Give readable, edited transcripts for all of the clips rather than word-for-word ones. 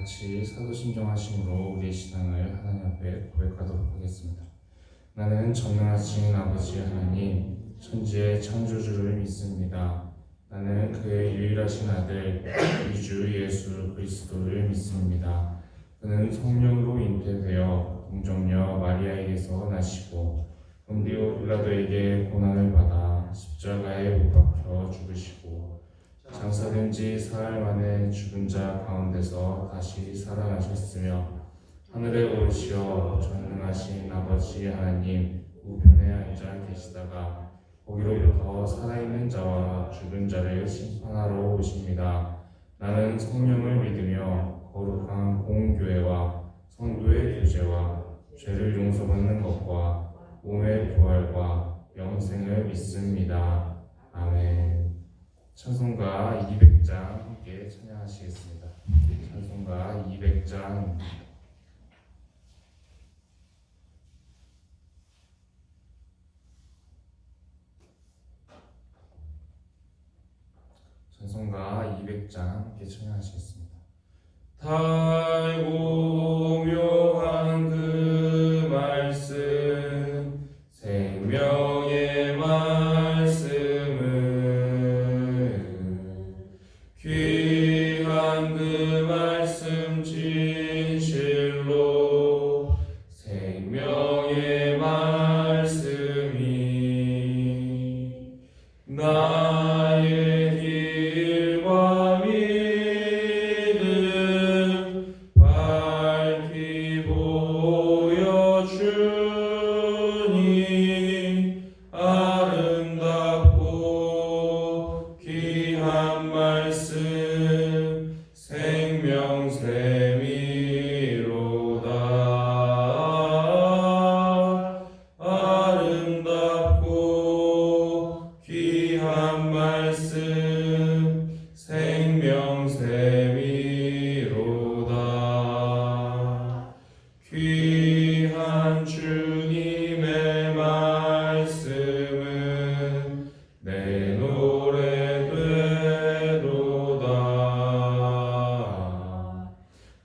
같이 사도신경하심으로 우리의 신앙을 하나님 앞에 고백하도록 하겠습니다. 나는 전능하신 아버지 하나님, 천지의 창조주를 믿습니다. 나는 그의 유일하신 아들, 우리 주 예수 그리스도를 믿습니다. 그는 성령으로 잉태되어 동정녀 마리아에게서 나시고 본디오 빌라도에게 고난을 받아 십자가에 못 박혀 죽으시고 장사된 지 사흘 만에 죽은 자 가운데서 다시 살아나셨으며 하늘에 오르시어 전능하신 아버지 하나님 우편에 앉아 계시다가 거기로부터 살아있는 자와 죽은 자를 심판하러 오십니다. 나는 성령을 믿으며 거룩한 공교회와 성도의 교제와 죄를 용서받는 것과 몸의 부활과 영생을 믿습니다. 아멘. 찬송가 200장 함께 찬양하시겠습니다. 찬송가 200장 찬송가 200장 함께 찬양하시겠습니다. 달고 묘한 그 말씀 생명의 말씀은 귀한 그 말씀 진실로 생명의 말씀이 나의 길과 믿음 밝히 보여주니 아름답고 귀한 말씀 생명샘이로다. 아름답고 귀한 말씀 생명샘이로다. 귀한 주님의 말씀은 내 노래 되도다.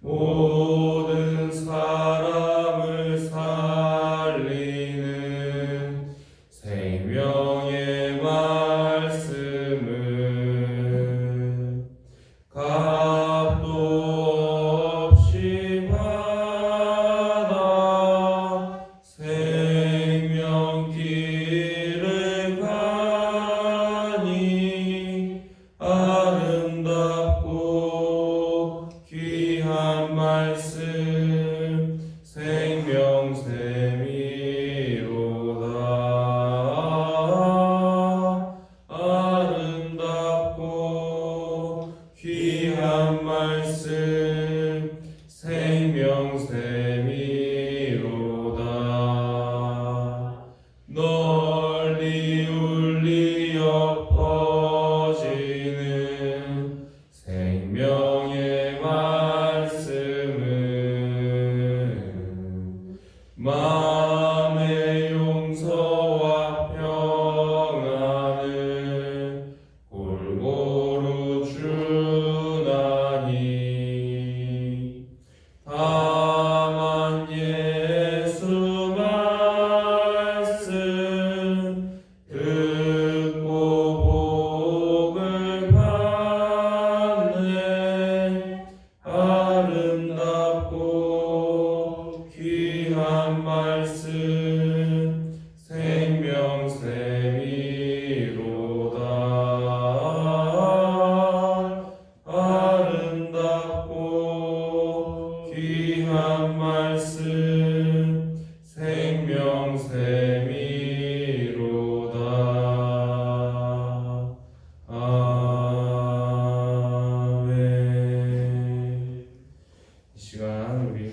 모든 사람을 살리는 생명의 말씀은 값도 없이 받아 생명길을 가니 아름답고 귀한 말씀 생명샘이로다. 아름답고 귀한 말씀 생명샘이로다. 널리 울리어 퍼지는 생명의 말씀은 마음의 용서와 평안을 골고루 주나니 다만 예수 말씀 듣고 복을 받네. 아름답고 귀한 말씀 생명샘이로다. 아름답고 귀한 말씀 생명샘이로다. 아멘. 이 시간 우리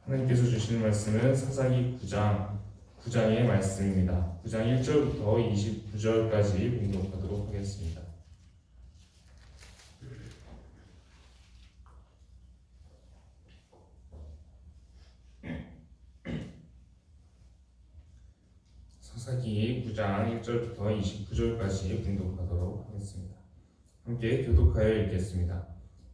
하나님께서 주시는 말씀은 사사기 9장의 말씀입니다. 9장 1절부터 29절까지 공독하도록 하겠습니다. 사사기 9장 1절부터 29절까지 공독하도록 하겠습니다. 함께 교독하여 읽겠습니다.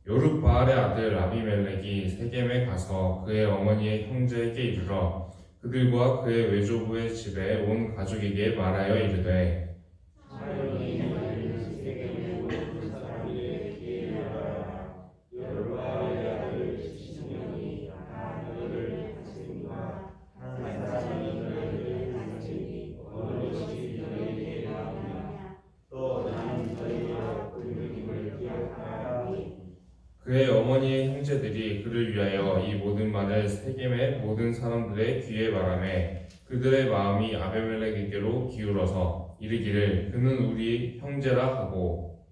요룻바알의 아들 아비멜렉이 세겜에 가서 그의 어머니의 형제에게 이르러 그들과 그의 외조부의 집에 온 가족에게 말하여 이르되 그의 어머니의 형제들이 그를 위하여 이 모든 말을 세겜의 모든 사람들의 귀에 말하매 그들의 마음이 아비멜렉에게로 기울어서 이르기를 그는 우리 형제라 하고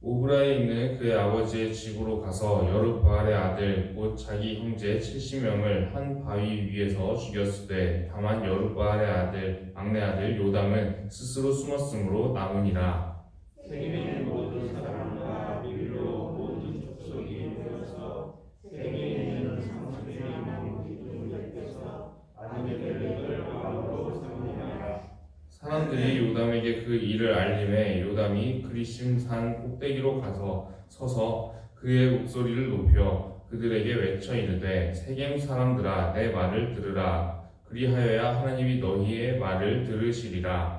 오브라에 있는 그의 아버지의 집으로 가서 여룻바알의 아들 곧 자기 형제 70명을 한 바위 위에서 죽였으되 다만 여룻바알의 아들 막내 아들 요담은 스스로 숨었으므로 남으니라. 사람들이 요담에게 그 일을 알림해 요담이 그리심산 꼭대기로 가서 서서 그의 목소리를 높여 그들에게 외쳐 이르되 세겜 사람들아 내 말을 들으라 그리하여야 하나님이 너희의 말을 들으시리라.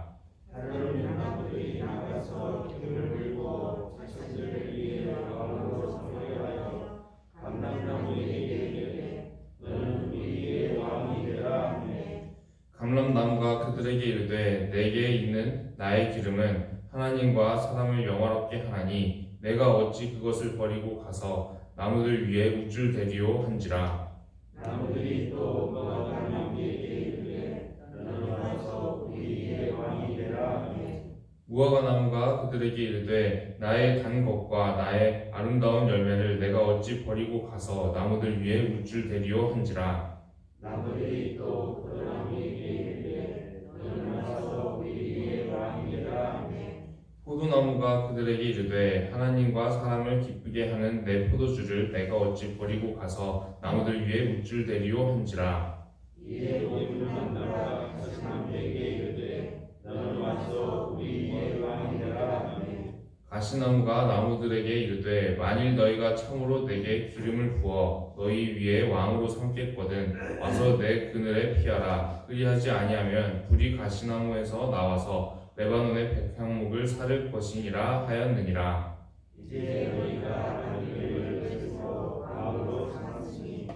감람나무가 그들에게 이르되 내게 있는 나의 기름은 하나님과 사람을 영화롭게 하나니 내가 어찌 그것을 버리고 가서 나무들 위에 묵줄 대리오 한지라. 나무들이 또 너가 하나님에게 이르되 너는 와서 우리의 왕이 되라 하매 무화과 나무가 그들에게 이르되 나의 단 것과 나의 아름다운 열매를 내가 어찌 버리고 가서 나무들 위에 묵줄 대리오 한지라. 나무들이 또 포도나무에게 이르되 너는 와서 우리의 왕이 되라 하매 포도나무가 그들에게 이르되 하나님과 사람을 기쁘게 하는 내 포도주를 내가 어찌 버리고 가서 나무들 위에 묵줄 대리오 한지라. 이에 모든 나무가 가시나무에게 이르되 너는 와서 우리의 왕이 되라 하매 가시나무가 나무들에게 이르되 만일 너희가 참으로 내게 기름을 부어 너희 위에 왕으로 삼겠거든 와서 내 그늘에 피하라. 그리하지 아니하면 불이 가시나무에서 나와서 레바논의 백향목을 사를 것이니라 하였느니라. 이제 너희가 하나님을 스스로 왕으로 삼았으니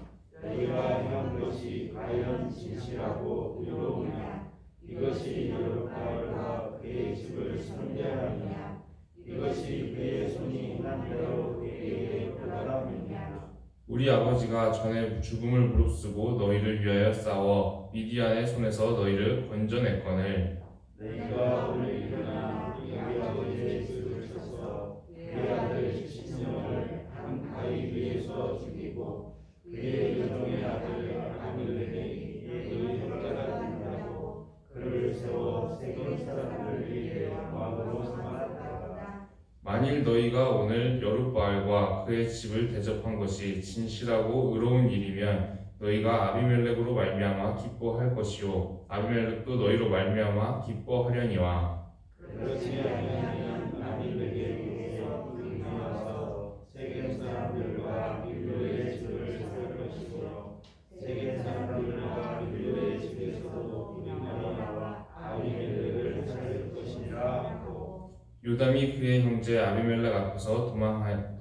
너희가 한 것이 과연 진실하고 의로우냐 이것이 여룻바알과 그의 집을 선대하느냐 이것이 그의 손이 한 대로 그에게 보답하느냐 우리 아버지가 전에 죽음을 무릅쓰고 너희를 위하여 싸워 미디안의 손에서 너희를 건져냈거늘 너희가 오늘 일어나 우리 아버지의 집을 쳐서 그의 아들 70명을 한 바위 위에서 죽이고 그의 여종의 아들 아비멜렉이 너희 형제가 된다고 그를 세워 세겜 사람들을 위해 왕으로 삼았다. 만일 너희가 오늘 여룻바알과 그의 집을 대접한 것이 진실하고 의로운 일이면 너희가 아비멜렉으로 말미암아 기뻐할 것이요 아비멜렉도 너희로 말미암아 기뻐하려니와. 그렇지 아니하면 아비멜렉에게서 나와서 세겜 사람들과 밀로의 집을 살 것이요 세겜 사람들과 밀로의 집에서도 우리가 나와 아비멜렉을 살릴 것이라 하고 요담이 그의 형제 아비멜렉 앞에서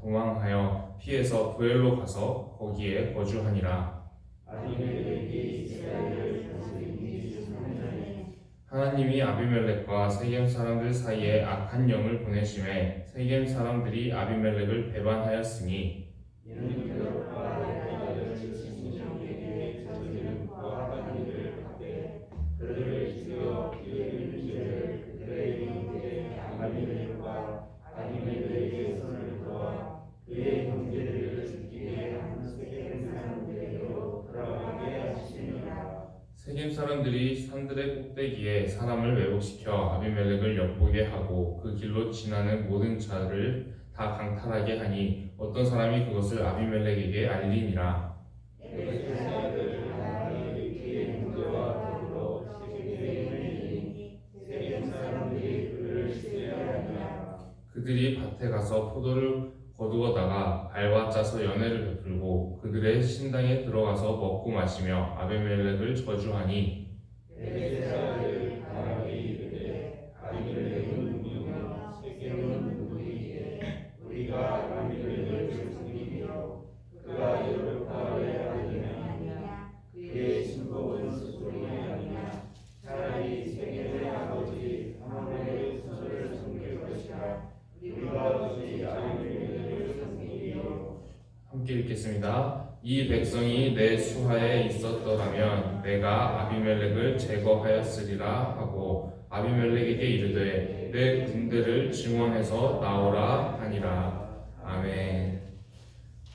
도망하여 피해서 부엘로 가서 거기에 거주하니라. 아비멜렉이 이스라엘을 다스리기 3년에 하나님이 아비멜렉과 세겜 사람들 사이에 악한 영을 보내심에 세겜 사람들이 아비멜렉을 배반하였으니 이는 여룻바알의 아들 70명에게 저지른 고아한 일을 하되 그들을 죽여 그의 문제를 그들의 형제 아비멜렉과 아비멜렉의 손을 도와 그의 형제들을 죽이게 한 세겜 사람들에게로 돌아가게 하시니라. 세겜 사람들이 산들의 꼭대기에 사람을 매복시켜 아비멜렉을 엿보게 하고 그 길로 지나는 모든 자를 다 강탈하게 하니 어떤 사람이 그것을 아비멜렉에게 알리니라. 에베스의 아들 아비멜렉이 그의 형제와 더불어 세겜에 이르니 세겜 사람들이 그를 시기하니라. 그들이 밭에 가서 포도를 거두어다가 발과 짜서 연회를 베풀고 그들의 신당에 들어가서 먹고 마시며 아비멜렉을 저주하니 에베스의 아들 바락이 이르되 아비멜렉은 누구며 세겜은 누구이기에 우리가 아비멜렉을 죽이리요. 그가 여룻바알의 아들이냐 그의 신복은 스스로이 아니냐. 차라리 세겜의 아버지 하멜의 수소를 섬길 것이라. 우리가 어찌 아비멜렉을 섬기리요. 함께 읽겠습니다. 이 백성이 내 수하에 있었더라면 내가 아비멜렉을 제거하였으리라 하고 아비멜렉에게 이르되 내 군대를 증원해서 나오라 하니라. 아멘.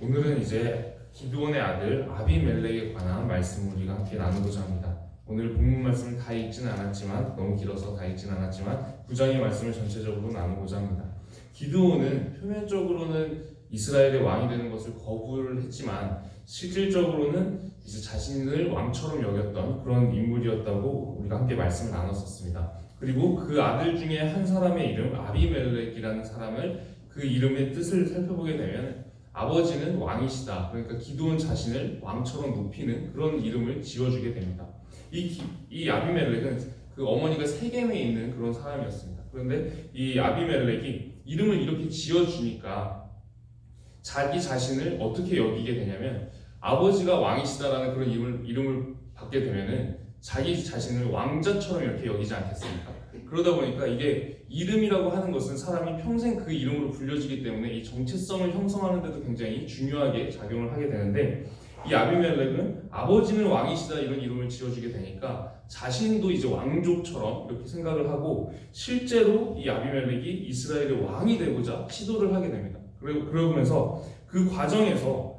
오늘은 이제 기드온의 아들 아비멜렉에 관한 말씀을 우리가 함께 나누고자 합니다. 오늘 본문 말씀을 다 읽지는 않았지만 너무 길어서 다 읽지는 않았지만 9장의 말씀을 전체적으로 나누고자 합니다. 기드온은 표면적으로는 이스라엘의 왕이 되는 것을 거부를 했지만 실질적으로는 이제 자신을 왕처럼 여겼던 그런 인물이었다고 우리가 함께 말씀을 나눴었습니다. 그리고 그 아들 중에 한 사람의 이름 아비멜렉이라는 사람을 그 이름의 뜻을 살펴보게 되면 아버지는 왕이시다. 그러니까 기드온 자신을 왕처럼 높이는 그런 이름을 지어주게 됩니다. 이 아비멜렉은 그 어머니가 세겜에 있는 그런 사람이었습니다. 그런데 이 아비멜렉이 이름을 이렇게 지어주니까 자기 자신을 어떻게 여기게 되냐면 아버지가 왕이시다라는 그런 이름을 받게 되면은 자기 자신을 왕자처럼 이렇게 여기지 않겠습니까? 그러다 보니까 이게 이름이라고 하는 것은 사람이 평생 그 이름으로 불려지기 때문에 이 정체성을 형성하는 데도 굉장히 중요하게 작용을 하게 되는데 이 아비멜렉은 아버지는 왕이시다 이런 이름을 지어주게 되니까 자신도 이제 왕족처럼 이렇게 생각을 하고 실제로 이 아비멜렉이 이스라엘의 왕이 되고자 시도를 하게 됩니다. 그러면서 그 과정에서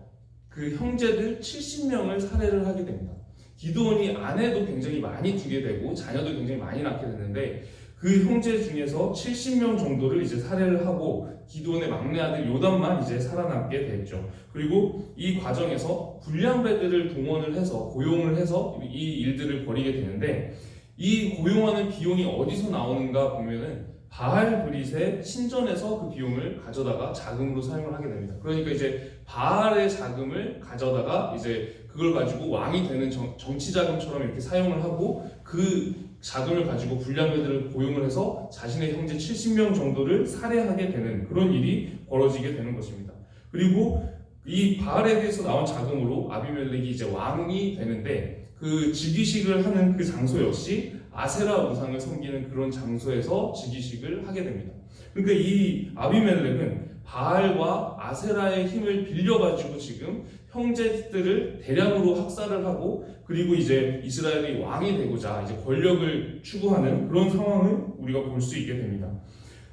그 형제들 70명을 살해를 하게 됩니다. 기드온이 아내도 굉장히 많이 두게 되고 자녀도 굉장히 많이 낳게 되는데 그 형제 중에서 70명 정도를 이제 살해를 하고 기드온의 막내 아들 요담만 이제 살아남게 됐죠. 그리고 이 과정에서 불량배들을 동원을 해서 고용을 해서 이 일들을 벌이게 되는데 이 고용하는 비용이 어디서 나오는가 보면은 바알 브릿의 신전에서 그 비용을 가져다가 자금으로 사용을 하게 됩니다. 그러니까 이제 바알의 자금을 가져다가 이제 그걸 가지고 왕이 되는 정치 자금처럼 이렇게 사용을 하고 그 자금을 가지고 불량배들을 고용을 해서 자신의 형제 70명 정도를 살해하게 되는 그런 일이 벌어지게 되는 것입니다. 그리고 이 바알에 대해서 나온 자금으로 아비멜렉이 이제 왕이 되는데 그 즉위식을 하는 그 장소 역시 아세라 우상을 섬기는 그런 장소에서 즉위식을 하게 됩니다. 그러니까 이 아비멜렉은 바알과 아세라의 힘을 빌려가지고 지금 형제들을 대량으로 학살을 하고 그리고 이제 이스라엘의 왕이 되고자 이제 권력을 추구하는 그런 상황을 우리가 볼 수 있게 됩니다.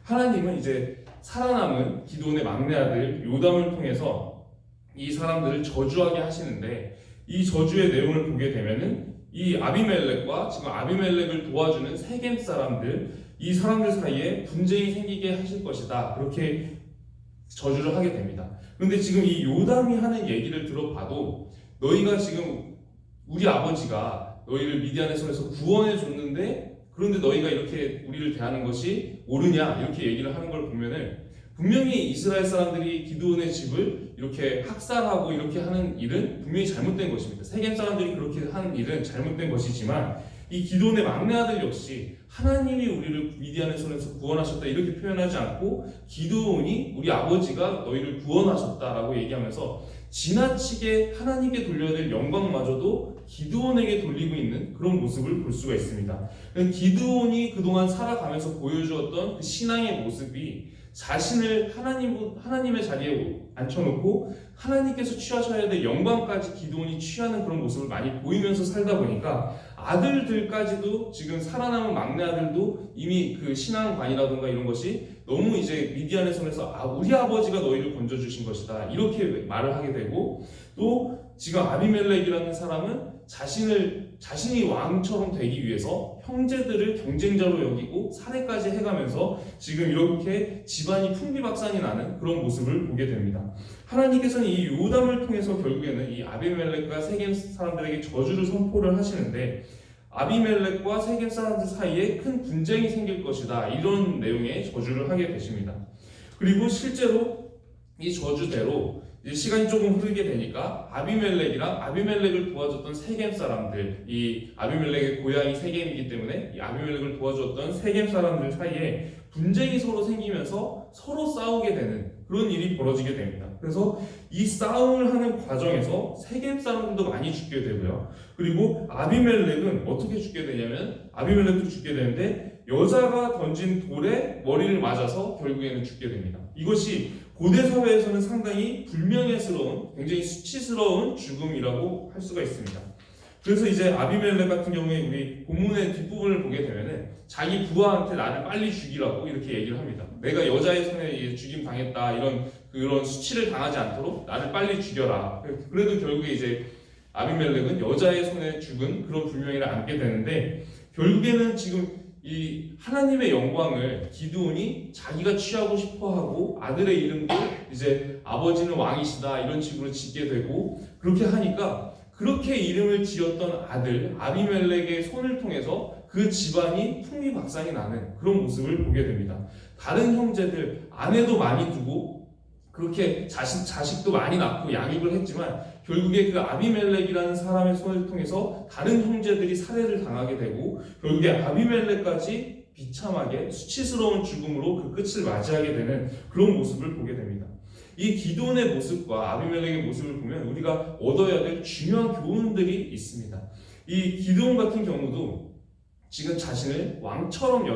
하나님은 이제 살아남은 기드온의 막내 아들 요담을 통해서 이 사람들을 저주하게 하시는데 이 저주의 내용을 보게 되면은 이 아비멜렉과 지금 아비멜렉을 도와주는 세겜 사람들 이 사람들 사이에 분쟁이 생기게 하실 것이다. 그렇게 저주를 하게 됩니다. 그런데 지금 이 요담이 하는 얘기를 들어봐도 너희가 지금 우리 아버지가 너희를 미디안의 손에서 구원해 줬는데 그런데 너희가 이렇게 우리를 대하는 것이 옳으냐 이렇게 얘기를 하는 걸 보면은 분명히 이스라엘 사람들이 기드온의 집을 이렇게 학살하고 이렇게 하는 일은 분명히 잘못된 것입니다. 세겜 사람들이 그렇게 하는 일은 잘못된 것이지만 이 기드온의 막내 아들 역시 하나님이 우리를 미디안의 손에서 구원하셨다 이렇게 표현하지 않고 기드온이 우리 아버지가 너희를 구원하셨다라고 얘기하면서 지나치게 하나님께 돌려야 될 영광마저도 기드온에게 돌리고 있는 그런 모습을 볼 수가 있습니다. 기드온이 그동안 살아가면서 보여주었던 그 신앙의 모습이 자신을 하나님의 자리에 앉혀놓고 하나님께서 취하셔야 될 영광까지 기드온이 취하는 그런 모습을 많이 보이면서 살다 보니까 아들들까지도 지금 살아남은 막내 아들도 이미 그 신앙관이라든가 이런 것이 너무 이제 미디안의 손에서 우리 아버지가 너희를 건져주신 것이다 이렇게 말을 하게 되고 또 지금 아비멜렉이라는 사람은 자신이 왕처럼 되기 위해서 형제들을 경쟁자로 여기고 살해까지 해가면서 지금 이렇게 집안이 풍비박산이 나는 그런 모습을 보게 됩니다. 하나님께서는 이 요담을 통해서 결국에는 이 아비멜렉과 세겜 사람들에게 저주를 선포를 하시는데, 아비멜렉과 세겜 사람들 사이에 큰 분쟁이 생길 것이다, 이런 내용의 저주를 하게 되십니다. 그리고 실제로 이 저주대로 이제 시간이 조금 흐르게 되니까 아비멜렉이랑 아비멜렉을 도와줬던 세겜 사람들, 이 아비멜렉의 고향이 세겜이기 때문에 이 아비멜렉을 도와줬던 세겜 사람들 사이에 분쟁이 서로 생기면서 서로 싸우게 되는 그런 일이 벌어지게 됩니다. 그래서 이 싸움을 하는 과정에서 세겜 사람들도 많이 죽게 되고요. 그리고 아비멜렉은 어떻게 죽게 되냐면, 아비멜렉도 죽게 되는데 여자가 던진 돌에 머리를 맞아서 결국에는 죽게 됩니다. 이것이 고대 사회에서는 상당히 불명예스러운, 굉장히 수치스러운 죽음이라고 할 수가 있습니다. 그래서 이제 아비멜렉 같은 경우에 우리 본문의 뒷부분을 보게 되면은 자기 부하한테 나를 빨리 죽이라고 이렇게 얘기를 합니다. 내가 여자의 손에 죽임 당했다, 그런 수치를 당하지 않도록 나를 빨리 죽여라. 그래도 결국에 이제 아비멜렉은 여자의 손에 죽은 그런 불명예를 안게 되는데, 결국에는 지금 이 하나님의 영광을 기드온이 자기가 취하고 싶어하고 아들의 이름도 이제 아버지는 왕이시다 이런 식으로 짓게 되고, 그렇게 하니까 그렇게 이름을 지었던 아들 아비멜렉의 손을 통해서 그 집안이 풍비박산이 나는 그런 모습을 보게 됩니다. 다른 형제들 아내도 많이 두고 그렇게 자식도 많이 낳고 양육을 했지만 결국에 그 아비멜렉이라는 사람의 손을 통해서 다른 형제들이 살해를 당하게 되고, 결국에 아비멜렉까지 비참하게 수치스러운 죽음으로 그 끝을 맞이하게 되는 그런 모습을 보게 됩니다. 이 기드온의 모습과 아비멜렉의 모습을 보면 우리가 얻어야 될 중요한 교훈들이 있습니다. 이 기드온 같은 경우도 지금 자신을 왕처럼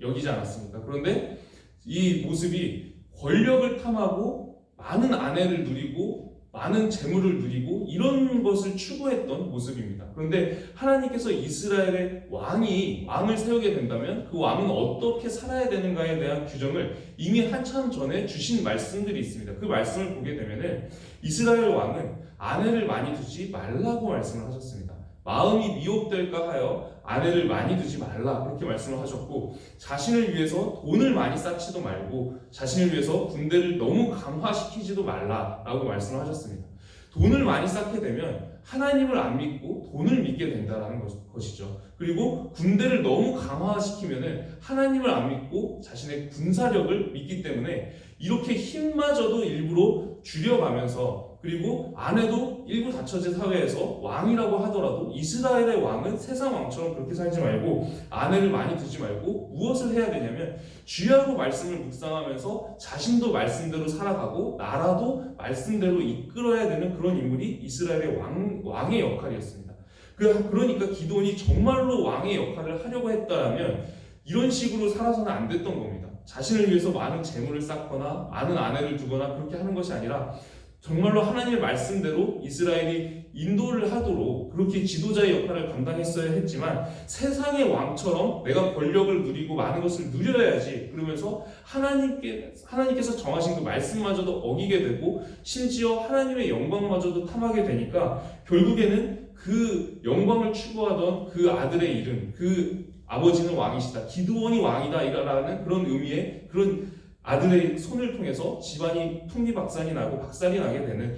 여기지 않았습니까? 그런데 이 모습이 권력을 탐하고 많은 아내를 누리고 많은 재물을 누리고 이런 것을 추구했던 모습입니다. 그런데 하나님께서 이스라엘의 왕을 세우게 된다면 그 왕은 어떻게 살아야 되는가에 대한 규정을 이미 한참 전에 주신 말씀들이 있습니다. 그 말씀을 보게 되면 이스라엘 왕은 아내를 많이 두지 말라고 말씀을 하셨습니다. 마음이 미혹될까 하여 아내를 많이 두지 말라, 그렇게 말씀을 하셨고, 자신을 위해서 돈을 많이 쌓지도 말고 자신을 위해서 군대를 너무 강화시키지도 말라라고 말씀을 하셨습니다. 돈을 많이 쌓게 되면 하나님을 안 믿고 돈을 믿게 된다는 것이죠. 그리고 군대를 너무 강화시키면 하나님을 안 믿고 자신의 군사력을 믿기 때문에 이렇게 힘마저도 일부러 줄여가면서, 그리고 아내도 일부 다처제 사회에서 왕이라고 하더라도 이스라엘의 왕은 세상 왕처럼 그렇게 살지 말고 아내를 많이 두지 말고 무엇을 해야 되냐면 주야로 말씀을 묵상하면서 자신도 말씀대로 살아가고 나라도 말씀대로 이끌어야 되는 그런 인물이 이스라엘의 왕의 역할이었습니다. 그러니까 기드온이 정말로 왕의 역할을 하려고 했다면 이런 식으로 살아서는 안 됐던 겁니다. 자신을 위해서 많은 재물을 쌓거나 많은 아내를 두거나 그렇게 하는 것이 아니라 정말로 하나님의 말씀대로 이스라엘이 인도를 하도록 그렇게 지도자의 역할을 감당했어야 했지만, 세상의 왕처럼 내가 권력을 누리고 많은 것을 누려야지 그러면서 하나님께서 정하신 그 말씀마저도 어기게 되고 심지어 하나님의 영광마저도 탐하게 되니까 결국에는 그 영광을 추구하던 그 아들의 이름, 그 아버지는 왕이시다, 기드온이 왕이다 이라는 그런 의미의 그런 아들의 손을 통해서 집안이 풍비박산이 나고 박살이 나게 되는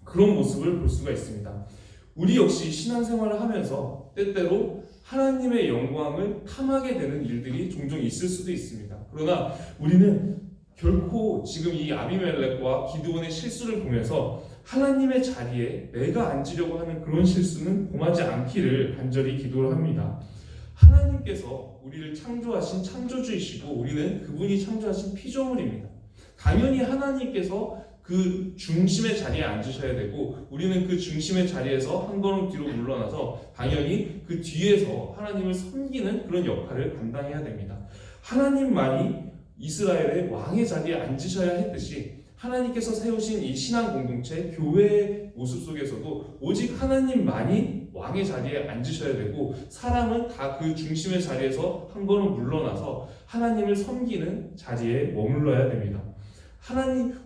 그런 모습을 볼 수가 있습니다. 우리 역시 신앙생활을 하면서 때때로 하나님의 영광을 탐하게 되는 일들이 종종 있을 수도 있습니다. 그러나 우리는 결코 지금 이 아비멜렉과 기드온의 실수를 보면서 하나님의 자리에 내가 앉으려고 하는 그런 실수는 범하지 않기를 간절히 기도를 합니다. 하나님께서 우리를 창조하신 창조주이시고 우리는 그분이 창조하신 피조물입니다. 당연히 하나님께서 그 중심의 자리에 앉으셔야 되고 우리는 그 중심의 자리에서 한 걸음 뒤로 물러나서 당연히 그 뒤에서 하나님을 섬기는 그런 역할을 감당해야 됩니다. 하나님만이 이스라엘의 왕의 자리에 앉으셔야 했듯이 하나님께서 세우신 이 신앙 공동체, 교회의 모습 속에서도 오직 하나님만이 왕의 자리에 앉으셔야 되고 사람은 다 그 중심의 자리에서 한 걸음 물러나서 하나님을 섬기는 자리에 머물러야 됩니다.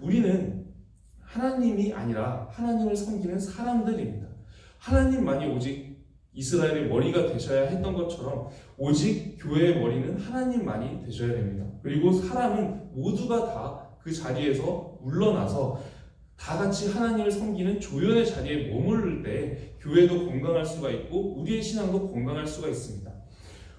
우리는 하나님이 아니라 하나님을 섬기는 사람들입니다. 하나님만이 오직 이스라엘의 머리가 되셔야 했던 것처럼 오직 교회의 머리는 하나님만이 되셔야 됩니다. 그리고 사람은 모두가 다 그 자리에서 물러나서 다 같이 하나님을 섬기는 조연의 자리에 머무를 때 교회도 건강할 수가 있고 우리의 신앙도 건강할 수가 있습니다.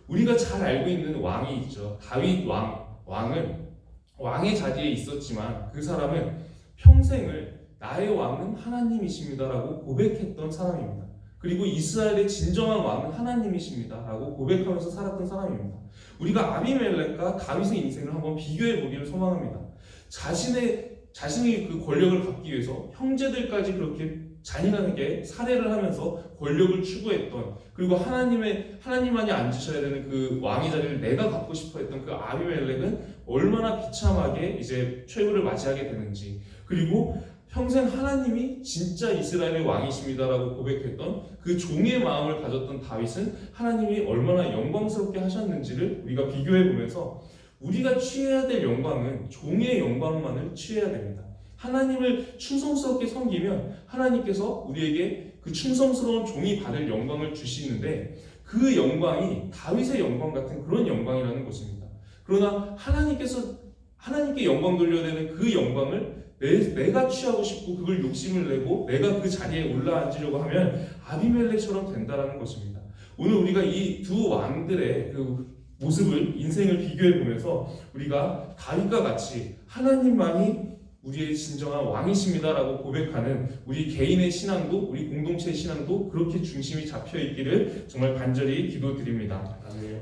우리가 잘 알고 있는 왕이 있죠. 다윗 왕은 왕의 자리에 있었지만 그 사람은 평생을 나의 왕은 하나님이십니다라고 고백했던 사람입니다. 그리고 이스라엘의 진정한 왕은 하나님이십니다라고 고백하면서 살았던 사람입니다. 우리가 아비멜렉과 다윗의 인생을 한번 비교해 보기를 소망합니다. 자신이 그 권력을 갖기 위해서 형제들까지 그렇게 잔인하게 살해를 하면서 권력을 추구했던, 그리고 하나님만이 앉으셔야 되는 그 왕의 자리를 내가 갖고 싶어 했던 그 아비멜렉은 얼마나 비참하게 이제 최후를 맞이하게 되는지, 그리고 평생 하나님이 진짜 이스라엘의 왕이십니다라고 고백했던 그 종의 마음을 가졌던 다윗은 하나님이 얼마나 영광스럽게 하셨는지를 우리가 비교해 보면서 우리가 취해야 될 영광은 종의 영광만을 취해야 됩니다. 하나님을 충성스럽게 섬기면 하나님께서 우리에게 그 충성스러운 종이 받을 영광을 주시는데 그 영광이 다윗의 영광 같은 그런 영광이라는 것입니다. 그러나 하나님께 영광 돌려야 되는 그 영광을 내가 취하고 싶고 그걸 욕심을 내고 내가 그 자리에 올라앉으려고 하면 아비멜렉처럼 된다는 것입니다. 오늘 우리가 이 두 왕들의 그 모습을, 인생을 비교해 보면서 우리가 다윗과 같이 하나님만이 우리의 진정한 왕이십니다라고 고백하는 우리 개인의 신앙도, 우리 공동체의 신앙도 그렇게 중심이 잡혀 있기를 정말 간절히 기도드립니다.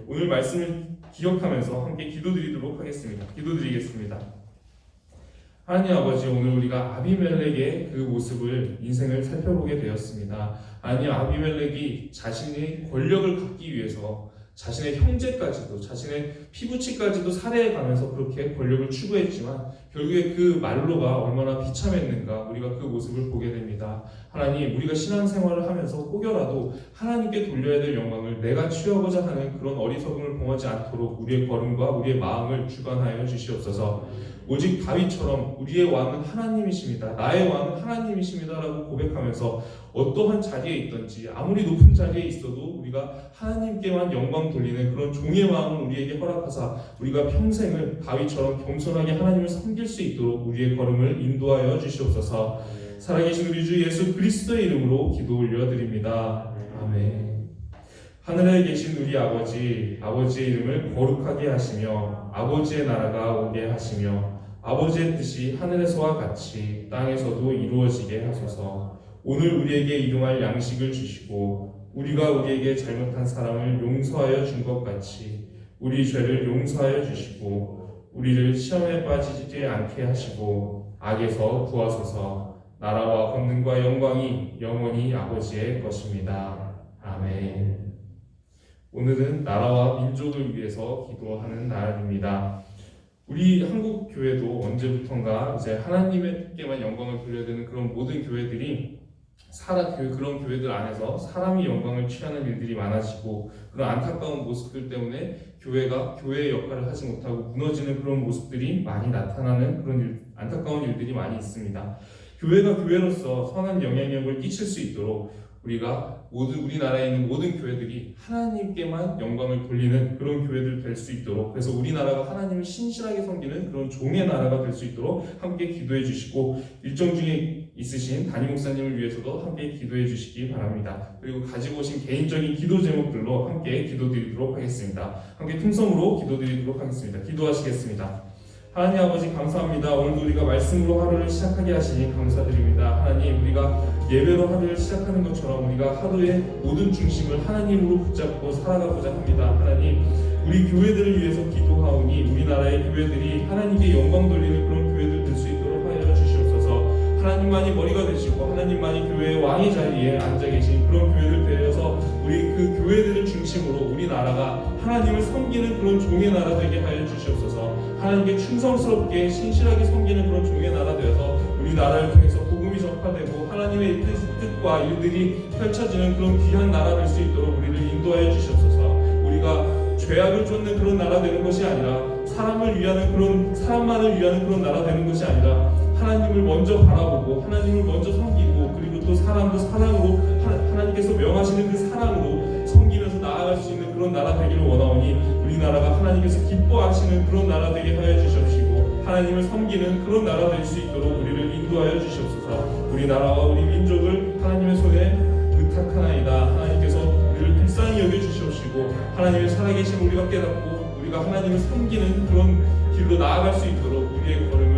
오늘 말씀을 기억하면서 함께 기도드리도록 하겠습니다. 기도드리겠습니다. 하나님 아버지, 오늘 우리가 아비멜렉의 그 모습을, 인생을 살펴보게 되었습니다. 하나님, 아비멜렉이 자신의 권력을 갖기 위해서 자신의 형제까지도, 자신의 피부치까지도 살해해가면서 그렇게 권력을 추구했지만 결국에 그 말로가 얼마나 비참했는가 우리가 그 모습을 보게 됩니다. 하나님, 우리가 신앙생활을 하면서 혹여라도 하나님께 돌려야 될 영광을 내가 취하고자 하는 그런 어리석음을 범하지 않도록 우리의 걸음과 우리의 마음을 주관하여 주시옵소서. 오직 다윗처럼 우리의 왕은 하나님이십니다, 나의 왕은 하나님이십니다라고 고백하면서 어떠한 자리에 있든지, 아무리 높은 자리에 있어도 우리가 하나님께만 영광 돌리는 그런 종의 마음을 우리에게 허락하사 우리가 평생을 다윗처럼 겸손하게 하나님을 섬길 수 있도록 우리의 걸음을 인도하여 주시옵소서. 살아계신 우리 주 예수 그리스도의 이름으로 기도 올려드립니다. 아멘. 하늘에 계신 우리 아버지, 아버지의 이름을 거룩하게 하시며 아버지의 나라가 오게 하시며 아버지의 뜻이 하늘에서와 같이 땅에서도 이루어지게 하소서. 오늘 우리에게 일용할 양식을 주시고 우리가 우리에게 잘못한 사람을 용서하여 준 것 같이 우리 죄를 용서하여 주시고 우리를 시험에 빠지지 않게 하시고 악에서 구하소서. 나라와 권능과 영광이 영원히 아버지의 것입니다. 아멘. 오늘은 나라와 민족을 위해서 기도하는 날입니다. 우리 한국 교회도 언제부턴가 이제 하나님께만 영광을 돌려야 되는 그런 모든 교회들이 그런 교회들 안에서 사람이 영광을 취하는 일들이 많아지고 그런 안타까운 모습들 때문에 교회가 교회의 역할을 하지 못하고 무너지는 그런 모습들이 많이 나타나는 그런 안타까운 일들이 많이 있습니다. 교회가 교회로서 선한 영향력을 끼칠 수 있도록 우리나라에 있는 모든 교회들이 하나님께만 영광을 돌리는 그런 교회들 될 수 있도록, 그래서 우리나라가 하나님을 신실하게 섬기는 그런 종의 나라가 될 수 있도록 함께 기도해 주시고, 일정 중에 있으신 담임 목사님을 위해서도 함께 기도해 주시기 바랍니다. 그리고 가지고 오신 개인적인 기도 제목들로 함께 기도드리도록 하겠습니다. 함께 통성으로 기도드리도록 하겠습니다. 기도하시겠습니다. 하나님 아버지, 감사합니다. 오늘도 우리가 말씀으로 하루를 시작하게 하시니 감사드립니다. 하나님, 우리가 예배로 하루를 시작하는 것처럼 우리가 하루의 모든 중심을 하나님으로 붙잡고 살아가고자 합니다. 하나님, 우리 교회들을 위해서 기도하오니 우리나라의 교회들이 하나님께 영광 돌리는 그런 교회들 될 수 있도록 하여 주시옵소서. 하나님만이 머리가 되시고 하나님만이 교회의 왕의 자리에 앉아 계신 그런 교회들 되어서 우리 그 교회들을 중심으로 우리나라가 하나님을 섬기는 그런 종의 나라 되게 하여 주시옵소서. 하나님께 충성스럽게 신실하게 섬기는 그런 종의 나라 되어서 우리나라를 통해서 복음이 전파되고 하나님의 뜻과 일들이 펼쳐지는 그런 귀한 나라 될 수 있도록 우리를 인도하여 주시옵소서. 우리가 죄악을 쫓는 그런 나라 되는 것이 아니라 사람만을 위하는 그런 나라 되는 것이 아니라 하나님을 먼저 바라보고 하나님을 먼저 섬기고 그리고 또 사람도 사랑으로 하나님께서 명하시는 그 사랑으로 섬기면서 나아갈 수 있는 그런 나라 되기를 원하오니 우리나라가 하나님께서 기뻐하시는 그런 나라 되게 하여 주시옵시고 하나님을 섬기는 그런 나라 될 수 있도록 우리를 인도하여 주시옵소서. 우리나라와 우리 민족을 하나님의 손에 의탁하나이다. 하나님께서 우리를 불쌍히 여겨주시옵시고 하나님의 살아계신 우리가 깨닫고 우리가 하나님을 섬기는 그런 길로 나아갈 수 있도록 우리의 걸음을